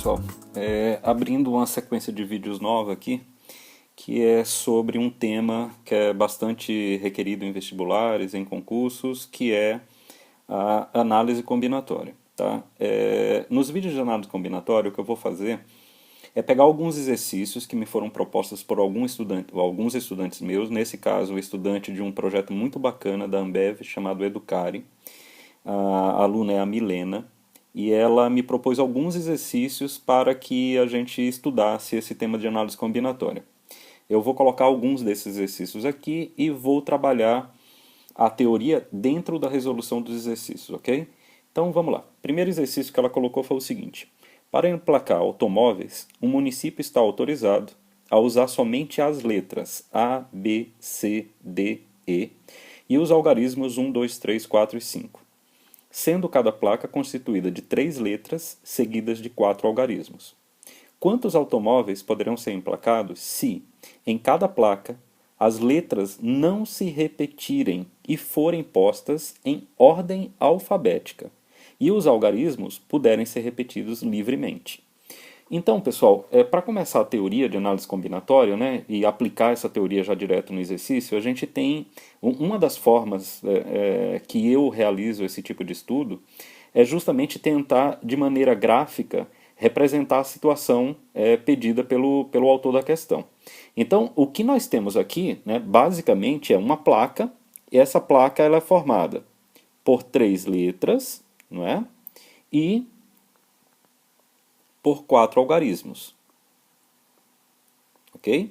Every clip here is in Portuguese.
pessoal, abrindo uma sequência de vídeos nova aqui, que é sobre um tema que é bastante requerido em vestibulares, em concursos, que é a análise combinatória. Tá? Nos vídeos de análise combinatória, o que eu vou fazer é pegar alguns exercícios que me foram propostos por alguns estudantes meus, nesse caso, o estudante de um projeto muito bacana da Ambev, chamado Educare. A aluna é a Milena, e ela me propôs alguns exercícios para que a gente estudasse esse tema de análise combinatória. Eu vou colocar alguns desses exercícios aqui e vou trabalhar a teoria dentro da resolução dos exercícios, ok? Então vamos lá. O primeiro exercício que ela colocou foi o seguinte: para emplacar automóveis, um município está autorizado a usar somente as letras A, B, C, D, E e os algarismos 1, 2, 3, 4 e 5. Sendo cada placa constituída de 3 letras seguidas de 4 algarismos. Quantos automóveis poderão ser emplacados se, em cada placa, as letras não se repetirem e forem postas em ordem alfabética, e os algarismos puderem ser repetidos livremente? Então, pessoal, para começar a teoria de análise combinatória, né, e aplicar essa teoria já direto no exercício, a gente tem uma das formas que eu realizo esse tipo de estudo é justamente tentar, de maneira gráfica, representar a situação pedida pelo autor da questão. Então, o que nós temos aqui, né, basicamente, é uma placa, e essa placa ela é formada por 3 letras, não é? E por 4 algarismos. Ok?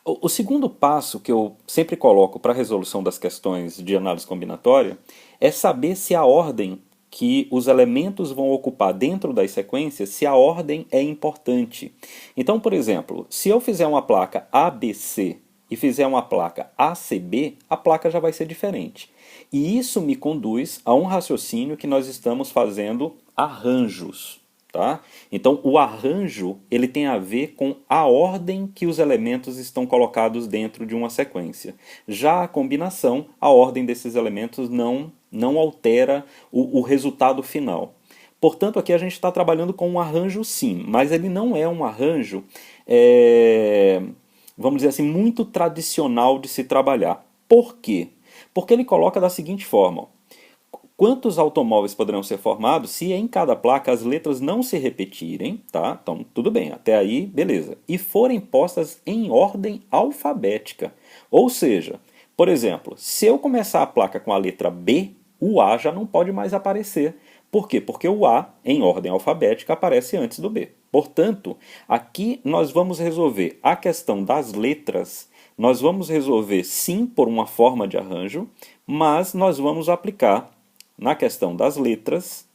O segundo passo que eu sempre coloco para a resolução das questões de análise combinatória é saber se a ordem que os elementos vão ocupar dentro das sequências, se a ordem é importante. Então, por exemplo, se eu fizer uma placa ABC e fizer uma placa ACB, a placa já vai ser diferente. E isso me conduz a um raciocínio que nós estamos fazendo arranjos. Tá? Então, o arranjo ele tem a ver com a ordem que os elementos estão colocados dentro de uma sequência. Já a combinação, a ordem desses elementos não altera o resultado final. Portanto, aqui a gente está trabalhando com um arranjo sim, mas ele não é um arranjo, vamos dizer assim, muito tradicional de se trabalhar. Por quê? Porque ele coloca da seguinte forma: quantos automóveis poderão ser formados se em cada placa as letras não se repetirem, tá? Então, tudo bem, até aí, beleza. E forem postas em ordem alfabética. Ou seja, por exemplo, se eu começar a placa com a letra B, o A já não pode mais aparecer. Por quê? Porque o A, em ordem alfabética, aparece antes do B. Portanto, aqui nós vamos resolver a questão das letras. Nós vamos resolver sim por uma forma de arranjo, mas nós vamos aplicar na questão das letras,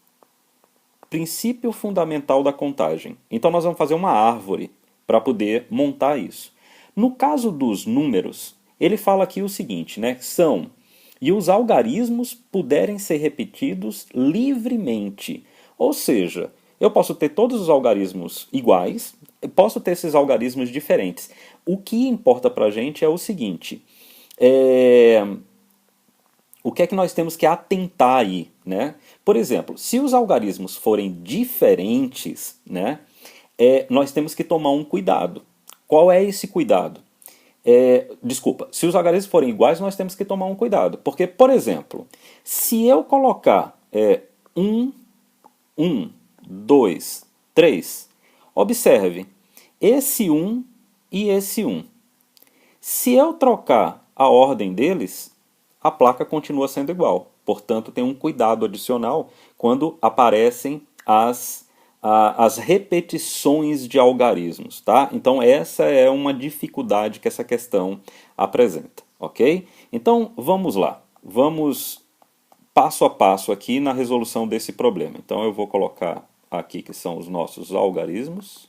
princípio fundamental da contagem. Então nós vamos fazer uma árvore para poder montar isso. No caso dos números, ele fala aqui o seguinte, né? São: e os algarismos puderem ser repetidos livremente. Ou seja, eu posso ter todos os algarismos iguais, posso ter esses algarismos diferentes. O que importa para a gente é o seguinte: o que é que nós temos que atentar aí, né? Por exemplo, se os algarismos forem diferentes, né, nós temos que tomar um cuidado. Qual é esse cuidado? Desculpa, se os algarismos forem iguais, nós temos que tomar um cuidado. Porque, por exemplo, se eu colocar 1, 2, 3, observe, esse 1 e esse 1. Se eu trocar a ordem deles, a placa continua sendo igual. Portanto, tem um cuidado adicional quando aparecem as repetições de algarismos. Tá? Então, essa é uma dificuldade que essa questão apresenta. Ok? Então, vamos lá. Vamos passo a passo aqui na resolução desse problema. Então, eu vou colocar aqui que são os nossos algarismos.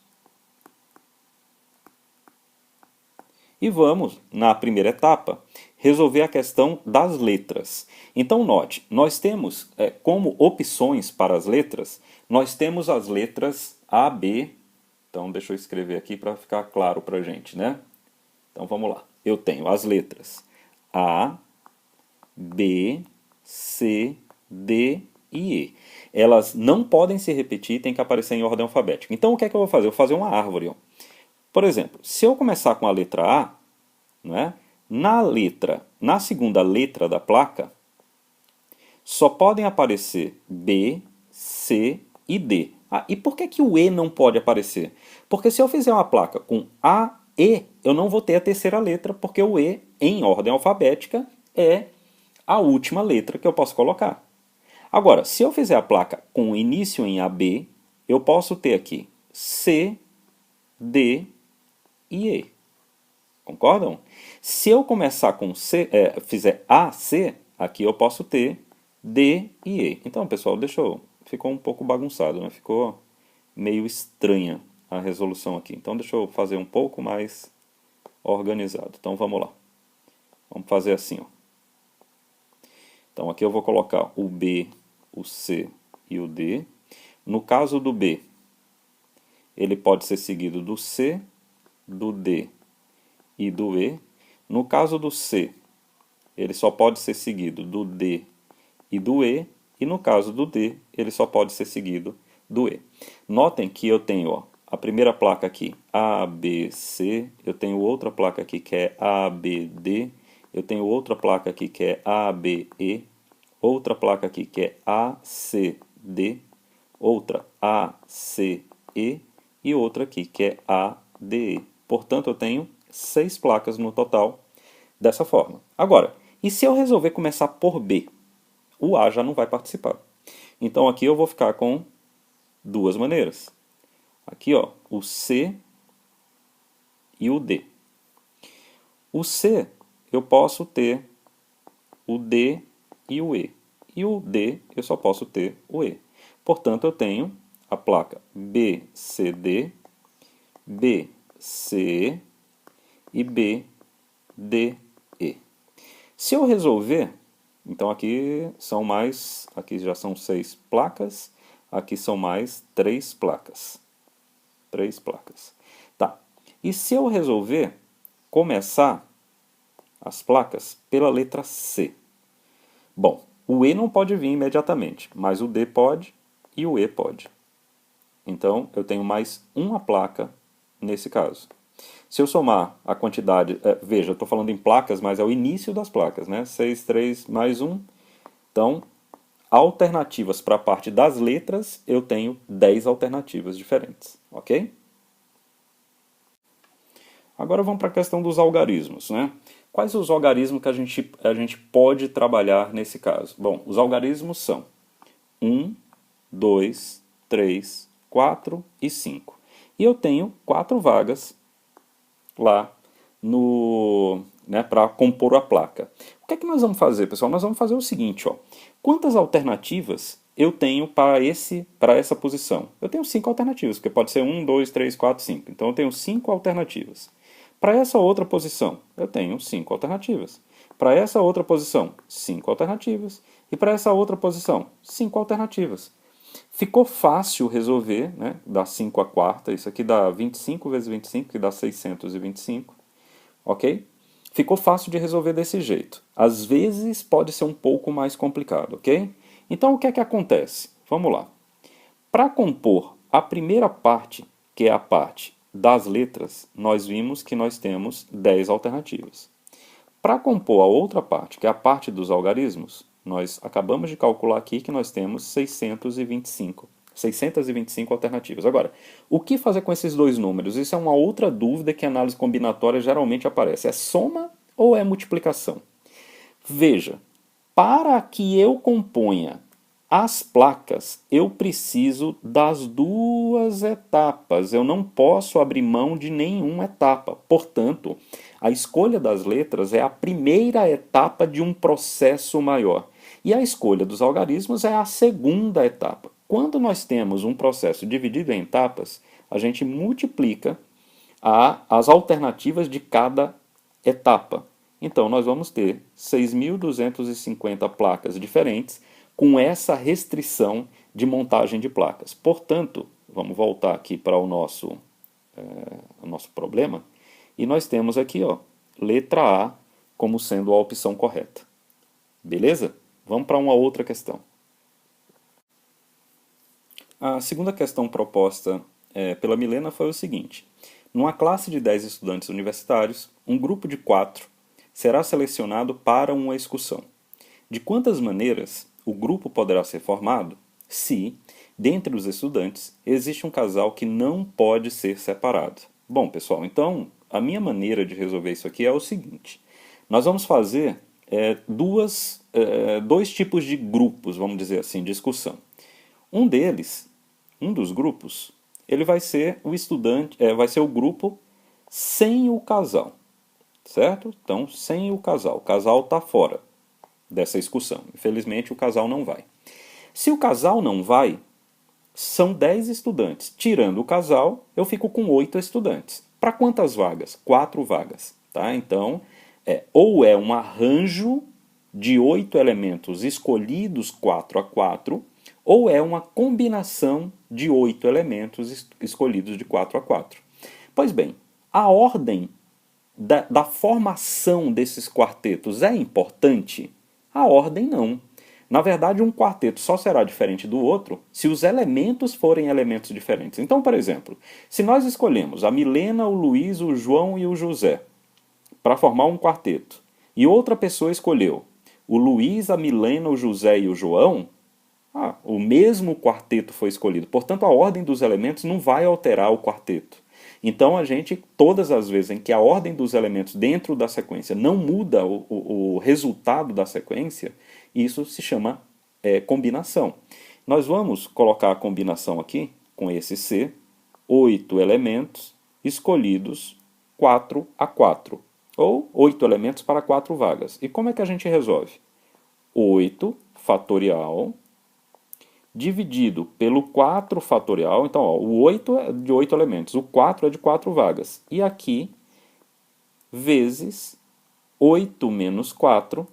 E vamos, na primeira etapa, resolver a questão das letras. Então note, nós temos como opções para as letras, nós temos as letras A, B. Então deixa eu escrever aqui para ficar claro para a gente, né? Então vamos lá. Eu tenho as letras A, B, C, D e E. elas não podem se repetir, tem que aparecer em ordem alfabética. Então o que é que eu vou fazer? Eu vou fazer uma árvore. Ó. Por exemplo, se eu começar com a letra A, né, na segunda letra da placa, só podem aparecer B, C e D. Ah, e por que o E não pode aparecer? Porque se eu fizer uma placa com A, E, eu não vou ter a terceira letra, porque o E, em ordem alfabética, é a última letra que eu posso colocar. Agora, se eu fizer a placa com início em AB, eu posso ter aqui C, D e E. Concordam? Se eu começar com C, fizer AC, aqui eu posso ter D e E. Então, pessoal, ficou um pouco bagunçado, né? Ficou meio estranha a resolução aqui. Então, deixa eu fazer um pouco mais organizado. Então, vamos lá. Vamos fazer assim, ó. Então, aqui eu vou colocar o B, o C e o D. No caso do B, ele pode ser seguido do C, do D e do E. No caso do C, ele só pode ser seguido do D e do E. E no caso do D, ele só pode ser seguido do E. Notem que eu tenho ó, a primeira placa aqui, A, B, C. Eu tenho outra placa aqui que é A, B, D. Eu tenho outra placa aqui que é A, B, E. Outra placa aqui que é A, C, D. Outra A, C, E. E outra aqui que é A, D, E. Portanto, eu tenho 6 placas no total dessa forma. Agora, e se eu resolver começar por B? O A já não vai participar. Então, aqui eu vou ficar com duas maneiras. Aqui, ó, o C e o D. O C, eu posso ter o D e o E. E o D, eu só posso ter o E. Portanto, eu tenho a placa BCD, BCE e BDE. Se eu resolver, então aqui já são 6 placas, aqui são mais 3 placas. 3 placas. Tá. E se eu resolver começar as placas pela letra C? Bom, o E não pode vir imediatamente, mas o D pode e o E pode. Então, eu tenho mais uma placa nesse caso. Se eu somar a quantidade, veja, eu estou falando em placas, mas é o início das placas, né? 6, 3, mais 1. Então, alternativas para a parte das letras, eu tenho 10 alternativas diferentes, ok? Agora vamos para a questão dos algarismos, né? Quais os algarismos que a gente pode trabalhar nesse caso? Bom, os algarismos são 1, 2, 3, 4 e 5. E eu tenho 4 vagas lá no, né, para compor a placa. O que é que nós vamos fazer, pessoal? Nós vamos fazer o seguinte, ó. Quantas alternativas eu tenho para essa posição? Eu tenho 5 alternativas, porque pode ser 1, 2, 3, 4, 5. Então eu tenho 5 alternativas. Para essa outra posição, eu tenho 5 alternativas. Para essa outra posição, 5 alternativas. E para essa outra posição, 5 alternativas. Ficou fácil resolver, né? Dá 5 a quarta, isso aqui dá 25 vezes 25, que dá 625, ok? Ficou fácil de resolver desse jeito. Às vezes pode ser um pouco mais complicado, ok? Então o que é que acontece? Vamos lá. Para compor a primeira parte, que é a parte das letras, nós vimos que nós temos 10 alternativas. Para compor a outra parte, que é a parte dos algarismos, nós acabamos de calcular aqui que nós temos 625 alternativas. Agora, o que fazer com esses dois números? Isso é uma outra dúvida que a análise combinatória geralmente aparece. É soma ou é multiplicação? Veja, para que eu componha as placas, eu preciso das duas etapas. Eu não posso abrir mão de nenhuma etapa. Portanto, a escolha das letras é a primeira etapa de um processo maior. E a escolha dos algarismos é a segunda etapa. Quando nós temos um processo dividido em etapas, a gente multiplica as alternativas de cada etapa. Então, nós vamos ter 6.250 placas diferentes com essa restrição de montagem de placas. Portanto, vamos voltar aqui para o nosso problema, e nós temos aqui, ó, letra A como sendo a opção correta. Beleza? Vamos para uma outra questão. A segunda questão proposta pela Milena foi o seguinte: numa classe de 10 estudantes universitários, um grupo de 4 será selecionado para uma excursão. De quantas maneiras o grupo poderá ser formado se, dentre os estudantes, existe um casal que não pode ser separado? Bom, pessoal, então a minha maneira de resolver isso aqui é o seguinte: nós vamos fazer dois tipos de grupos, vamos dizer assim, de discussão. Um deles, um dos grupos, ele vai ser o estudante, vai ser o grupo sem o casal, certo? Então, sem o casal. O casal está fora dessa excursão. Infelizmente, o casal não vai. Se o casal não vai, são 10 estudantes. Tirando o casal, eu fico com 8 estudantes. Para quantas vagas? 4 vagas. Tá? Então, ou é um arranjo de 8 elementos escolhidos 4 a 4, ou é uma combinação de 8 elementos escolhidos de 4 a 4. Pois bem, a ordem da formação desses quartetos é importante? A ordem não. Na verdade, um quarteto só será diferente do outro se os elementos forem elementos diferentes. Então, por exemplo, se nós escolhemos a Milena, o Luiz, o João e o José para formar um quarteto, e outra pessoa escolheu o Luiz, a Milena, o José e o João, o mesmo quarteto foi escolhido. Portanto, a ordem dos elementos não vai alterar o quarteto. Então, a gente, todas as vezes em que a ordem dos elementos dentro da sequência não muda o resultado da sequência, isso se chama combinação. Nós vamos colocar a combinação aqui com esse C, 8 elementos escolhidos 4 a 4, ou 8 elementos para 4 vagas. E como é que a gente resolve? 8 fatorial dividido pelo 4 fatorial. Então, o 8 é de 8 elementos, o 4 é de 4 vagas. E aqui, vezes 8 menos 4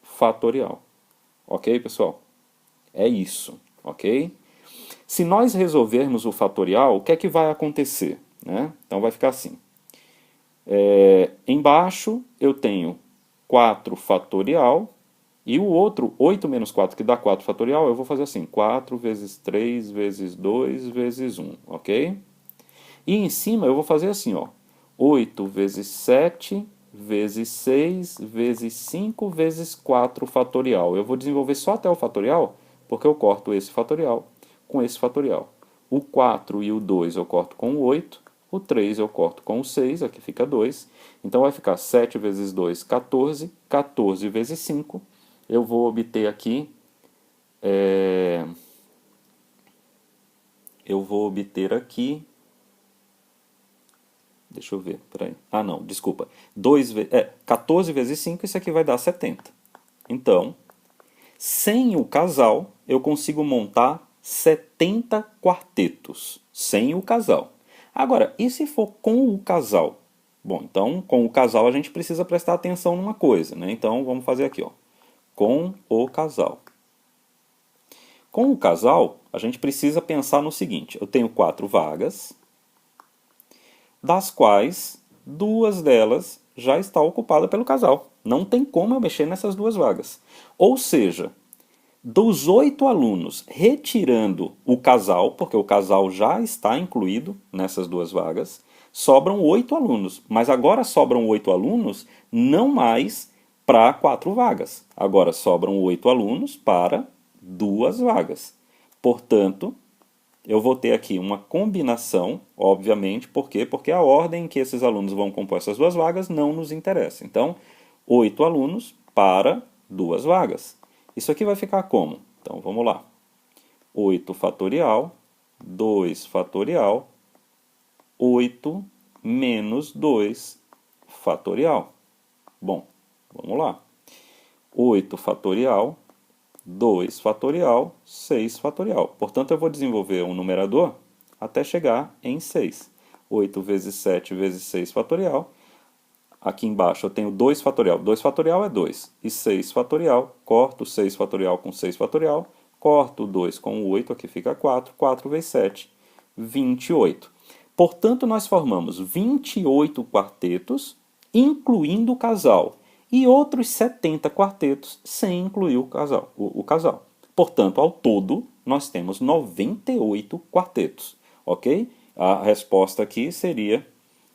fatorial. Ok, pessoal? É isso, ok? Se nós resolvermos o fatorial, o que é que vai acontecer? Né? Então, vai ficar assim. Embaixo, eu tenho 4 fatorial. E o outro, 8 menos 4, que dá 4 fatorial, eu vou fazer assim, 4 vezes 3 vezes 2 vezes 1, ok? E em cima eu vou fazer assim, ó, 8 vezes 7 vezes 6 vezes 5 vezes 4 fatorial. Eu vou desenvolver só até o fatorial, porque eu corto esse fatorial com esse fatorial. O 4 e o 2 eu corto com o 8, o 3 eu corto com o 6, aqui fica 2. Então vai ficar 7 vezes 2, 14, 14 vezes 5, eu vou obter aqui, deixa eu ver, peraí, não, desculpa, 14 vezes 5, isso aqui vai dar 70. Então, sem o casal, eu consigo montar 70 quartetos, sem o casal. Agora, e se for com o casal? Bom, então, com o casal a gente precisa prestar atenção numa coisa, né? Então, vamos fazer aqui, ó. Com o casal. Com o casal, a gente precisa pensar no seguinte: eu tenho 4 vagas, das quais 2 delas já está ocupada pelo casal. Não tem como eu mexer nessas 2 vagas. Ou seja, dos 8 alunos, retirando o casal, porque o casal já está incluído nessas 2 vagas, sobram 8 alunos. Mas agora sobram 8 alunos, não mais para 4 vagas. Agora sobram 8 alunos para 2 vagas. Portanto, eu vou ter aqui uma combinação, obviamente, por quê? Porque a ordem em que esses alunos vão compor essas 2 vagas não nos interessa. Então, 8 alunos para 2 vagas. Isso aqui vai ficar como? Então, vamos lá. 8 fatorial, 2 fatorial, 8 menos 2 fatorial. Bom, vamos lá. 8 fatorial, 2 fatorial, 6 fatorial. Portanto, eu vou desenvolver um numerador até chegar em 6. 8 vezes 7 vezes 6 fatorial. Aqui embaixo eu tenho 2 fatorial. 2 fatorial é 2. E 6 fatorial, corto 6 fatorial com 6 fatorial, corto 2 com 8, aqui fica 4. 4 vezes 7, 28. Portanto, nós formamos 28 quartetos, incluindo o casal, e outros 70 quartetos sem incluir o casal. Portanto, ao todo, nós temos 98 quartetos, ok? A resposta aqui seria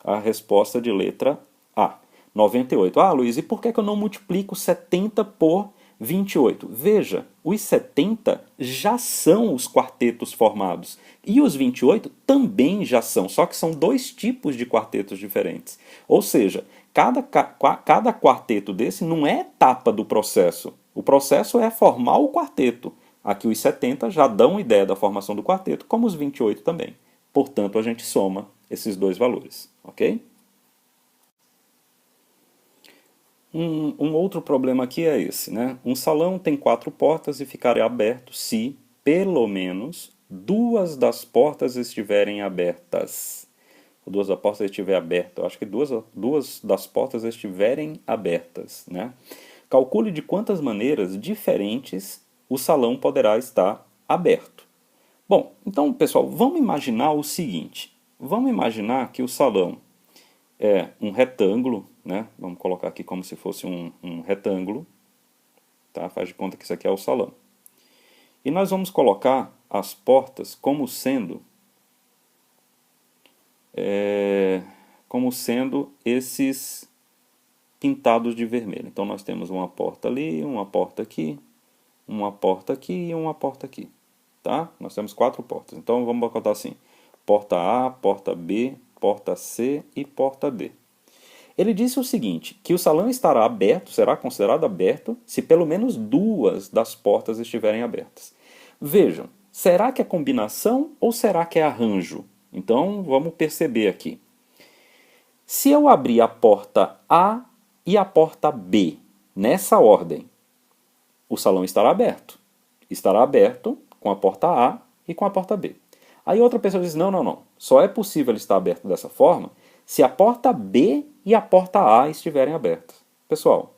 a resposta de letra A, 98. Ah, Luiz, e por que eu não multiplico 70 por 28? Veja, os 70 já são os quartetos formados. E os 28 também já são, só que são dois tipos de quartetos diferentes. Ou seja, cada quarteto desse não é etapa do processo. O processo é formar o quarteto. Aqui os 70 já dão ideia da formação do quarteto, como os 28 também. Portanto, a gente soma esses dois valores, ok? Um outro problema aqui é esse, né? Um salão tem 4 portas e ficará aberto se, pelo menos, duas das portas estiverem abertas. Duas das portas estiverem abertas. Eu acho que duas das portas estiverem abertas, né? Calcule de quantas maneiras diferentes o salão poderá estar aberto. Bom, então, pessoal, vamos imaginar o seguinte. Vamos imaginar que o salão é um retângulo, né? Vamos colocar aqui como se fosse um retângulo, tá? Faz de conta que isso aqui é o salão. E nós vamos colocar as portas como sendo esses pintados de vermelho. Então nós temos uma porta ali, uma porta aqui, uma porta aqui e uma porta aqui, tá? Nós temos 4 portas. Então vamos botar assim: porta A, porta B, porta C e porta D. Ele disse o seguinte, que o salão estará aberto, será considerado aberto, se pelo menos duas das portas estiverem abertas. Vejam, será que é combinação ou será que é arranjo? Então, vamos perceber aqui. Se eu abrir a porta A e a porta B nessa ordem, o salão estará aberto. Estará aberto com a porta A e com a porta B. Aí outra pessoa diz, não. Só é possível ele estar aberto dessa forma se a porta B e a porta A estiverem abertas. Pessoal,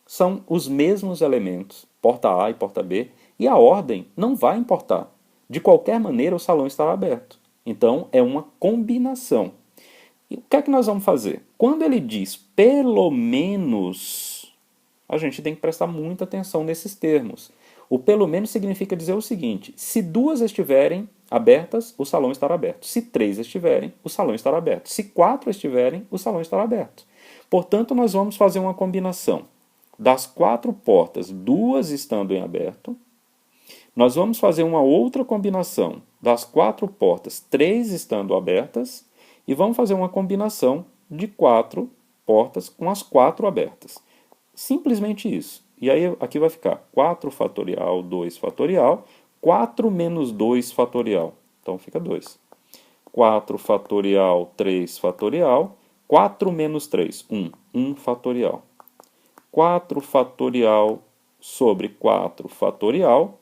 são os mesmos elementos, porta A e porta B, e a ordem não vai importar. De qualquer maneira, o salão estará aberto. Então, é uma combinação. E o que é que nós vamos fazer? Quando ele diz pelo menos, a gente tem que prestar muita atenção nesses termos. O pelo menos significa dizer o seguinte: se duas estiverem abertas, o salão estará aberto. Se 3 estiverem, o salão estará aberto. Se 4 estiverem, o salão estará aberto. Portanto, nós vamos fazer uma combinação das 4 portas, 2 estando em aberto. Nós vamos fazer uma outra combinação das 4 portas, 3 estando abertas. E vamos fazer uma combinação de 4 portas com as 4 abertas. Simplesmente isso. E aí aqui vai ficar 4 fatorial, 2 fatorial, 4 menos 2 fatorial. Então fica 2. 4 fatorial, 3 fatorial. 4 menos 3, 1. 1 fatorial. 4 fatorial sobre 4 fatorial.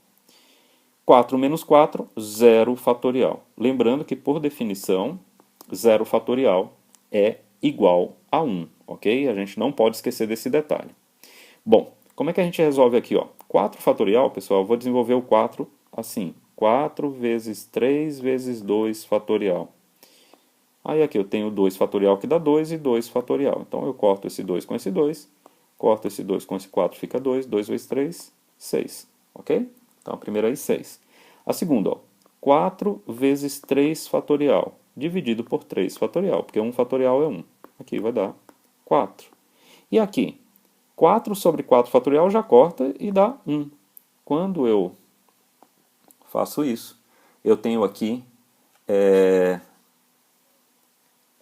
4 menos 4, 0 fatorial. Lembrando que, por definição, 0 fatorial é igual a 1, ok? A gente não pode esquecer desse detalhe. Bom, como é que a gente resolve aqui? 4 fatorial, pessoal, eu vou desenvolver o 4 assim. 4 vezes 3 vezes 2 fatorial. Aí aqui eu tenho 2 fatorial que dá 2 e 2 fatorial. Então eu corto esse 2 com esse 2, corto esse 2 com esse 4, fica 2, 2 vezes 3, 6, ok? Então a primeira aí, 6. A segunda, 4 vezes 3 fatorial, dividido por 3 fatorial, porque 1 fatorial é 1. Aqui vai dar 4. E aqui, 4 sobre 4 fatorial já corta e dá 1. Quando eu faço isso, eu tenho aqui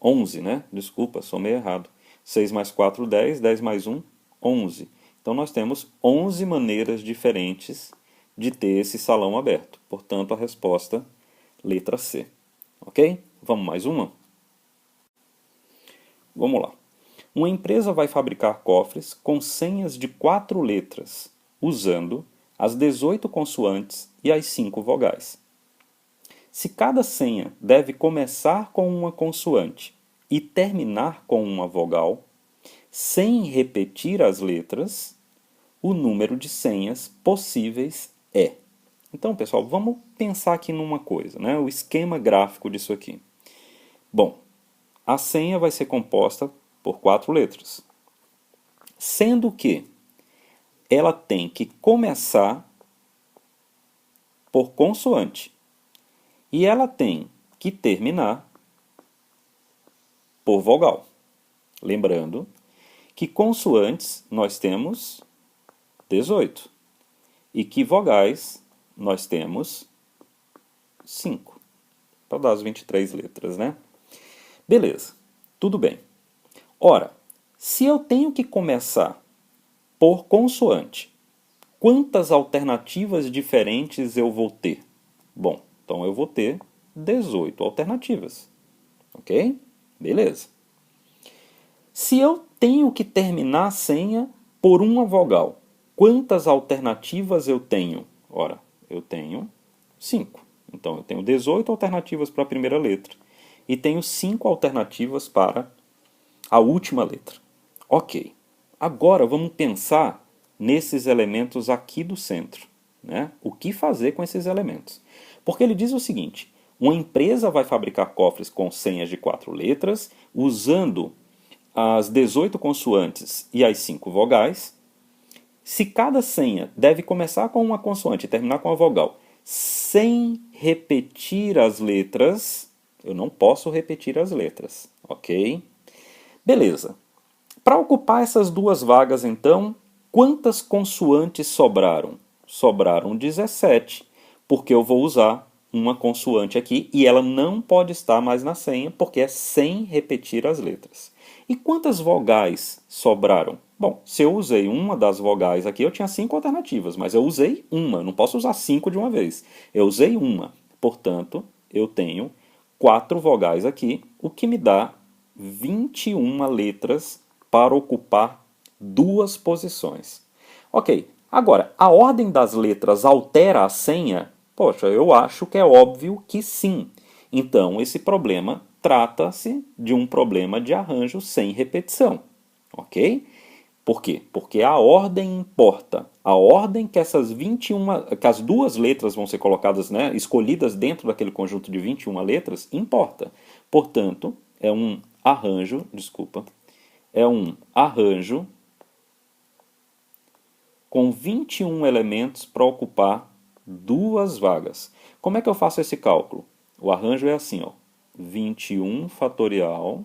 11, né? Desculpa, somei errado. 6 mais 4, 10, 10 mais 1, 11. Então nós temos 11 maneiras diferentes de ter esse salão aberto. Portanto, a resposta, letra C. Ok? Vamos mais uma? Vamos lá. Uma empresa vai fabricar cofres com senhas de 4 letras, usando as 18 consoantes e as 5 vogais. Se cada senha deve começar com uma consoante e terminar com uma vogal, sem repetir as letras, o número de senhas possíveis é. Então, pessoal, vamos pensar aqui numa coisa, né? O esquema gráfico disso aqui. Bom, a senha vai ser composta por 4 letras, sendo que ela tem que começar por consoante. E ela tem que terminar por vogal. Lembrando que consoantes nós temos 18 e que vogais nós temos 5, para dar as 23 letras, né? Beleza, tudo bem. Ora, se eu tenho que começar por consoante, quantas alternativas diferentes eu vou ter? Bom, então eu vou ter 18 alternativas, ok? Beleza. Se eu tenho que terminar a senha por uma vogal, quantas alternativas eu tenho? Ora, eu tenho 5. Então eu tenho 18 alternativas para a primeira letra e tenho 5 alternativas para a última letra. Ok. Agora vamos pensar nesses elementos aqui do centro, né? O que fazer com esses elementos? Porque ele diz o seguinte: uma empresa vai fabricar cofres com senhas de 4 letras, usando as 18 consoantes e as 5 vogais. Se cada senha deve começar com uma consoante e terminar com uma vogal, sem repetir as letras, eu não posso repetir as letras, ok? Beleza. Para ocupar essas duas vagas, então, quantas consoantes sobraram? Sobraram 17, porque eu vou usar uma consoante aqui e ela não pode estar mais na senha, porque é sem repetir as letras. E quantas vogais sobraram? Bom, se eu usei uma das vogais aqui, eu tinha 5 alternativas, mas eu usei uma, não posso usar 5 de uma vez. Eu usei uma, portanto, eu tenho 4 vogais aqui, o que me dá 21 letras para ocupar duas posições. Ok, agora, a ordem das letras altera a senha? Poxa, eu acho que é óbvio que sim. Então, esse problema trata-se de um problema de arranjo sem repetição. Ok? Por quê? Porque a ordem importa. A ordem que essas 21, que as duas letras vão ser colocadas, né, escolhidas dentro daquele conjunto de 21 letras, importa. Portanto, é um arranjo com 21 elementos para ocupar duas vagas. Como é que eu faço esse cálculo? O arranjo é assim, ó, 21 fatorial,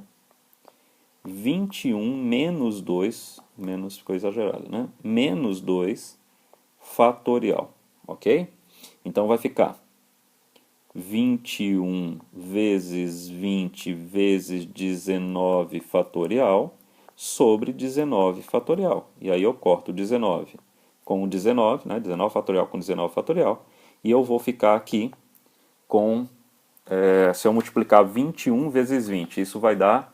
21 menos 2, menos ficou exagerado, né? Menos 2 fatorial, ok? Então vai ficar 21 vezes 20 vezes 19 fatorial sobre 19 fatorial. E aí eu corto 19 com 19, né? 19 fatorial com 19 fatorial. E eu vou ficar aqui com, se eu multiplicar 21 vezes 20, isso vai dar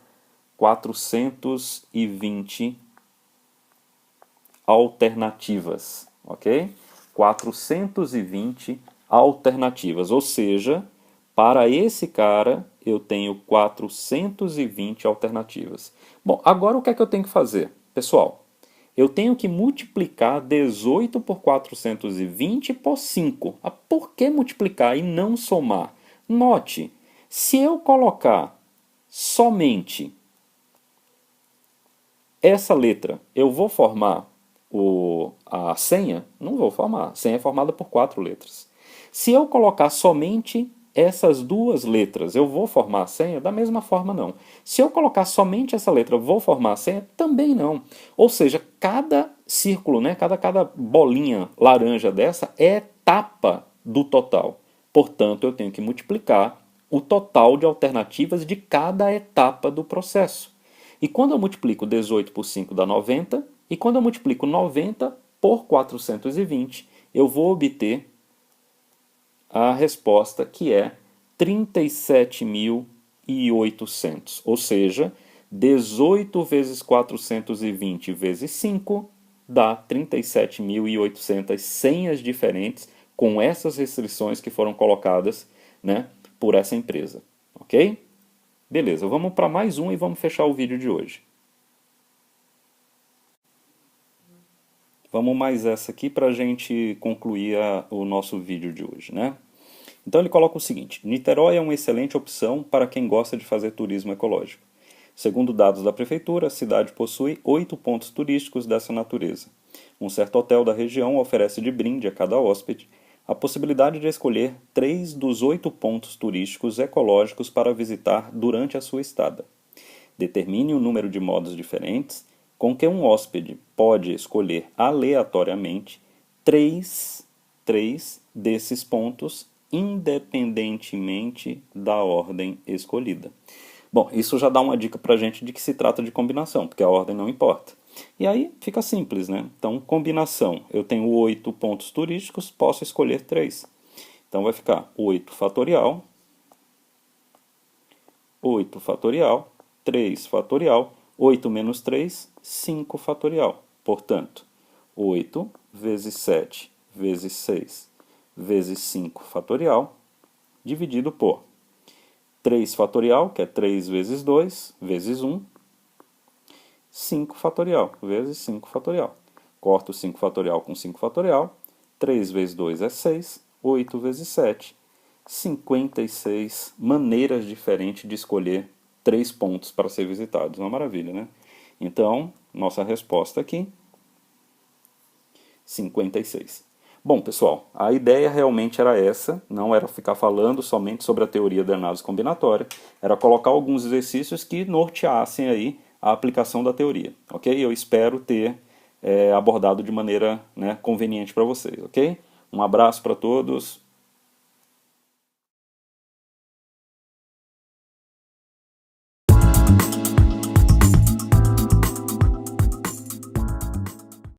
420 alternativas, ok? 420 alternativas, ou seja, para esse cara eu tenho 420 alternativas. Bom, agora o que é que eu tenho que fazer? Pessoal, eu tenho que multiplicar 18 por 420 por 5. Ah, por que multiplicar e não somar? Note, se eu colocar somente essa letra, eu vou formar a senha? Não vou formar. A senha é formada por 4 letras. Se eu colocar somente essas duas letras, eu vou formar a senha? Da mesma forma, não. Se eu colocar somente essa letra, eu vou formar a senha? Também não. Ou seja, cada círculo, né, cada bolinha laranja dessa é etapa do total. Portanto, eu tenho que multiplicar o total de alternativas de cada etapa do processo. E quando eu multiplico 18 por 5 dá 90, e quando eu multiplico 90 por 420, eu vou obter a resposta que é 37.800, ou seja, 18 vezes 420 vezes 5 dá 37.800 senhas diferentes com essas restrições que foram colocadas, né, por essa empresa, ok? Beleza, vamos para mais um e vamos fechar o vídeo de hoje. Vamos mais essa aqui para a gente concluir o nosso vídeo de hoje, né? Então ele coloca o seguinte: Niterói é uma excelente opção para quem gosta de fazer turismo ecológico. Segundo dados da prefeitura, a cidade possui 8 pontos turísticos dessa natureza. Um certo hotel da região oferece de brinde a cada hóspede a possibilidade de escolher 3 dos 8 pontos turísticos ecológicos para visitar durante a sua estada. Determine o número de modos diferentes com que um hóspede pode escolher aleatoriamente três desses pontos, independentemente da ordem escolhida. Bom, isso já dá uma dica para a gente de que se trata de combinação, porque a ordem não importa. E aí fica simples, né? Então, combinação. Eu tenho 8 pontos turísticos, posso escolher 3. Então, vai ficar 8 fatorial, 8 fatorial, 3 fatorial, 8 menos 3, 5 fatorial. Portanto, 8 vezes 7 vezes 6 vezes 5 fatorial, dividido por 3 fatorial, que é 3 vezes 2, vezes 1, 5 fatorial, vezes 5 fatorial. Corto 5 fatorial com 5 fatorial, 3 vezes 2 é 6, 8 vezes 7, 56 maneiras diferentes de escolher 3 pontos para ser visitados. Uma maravilha, né? Então, nossa resposta aqui, 56. Bom, pessoal, a ideia realmente era essa, não era ficar falando somente sobre a teoria da análise combinatória, era colocar alguns exercícios que norteassem aí a aplicação da teoria, ok? Eu espero ter abordado de maneira, né, conveniente para vocês, ok? Um abraço para todos,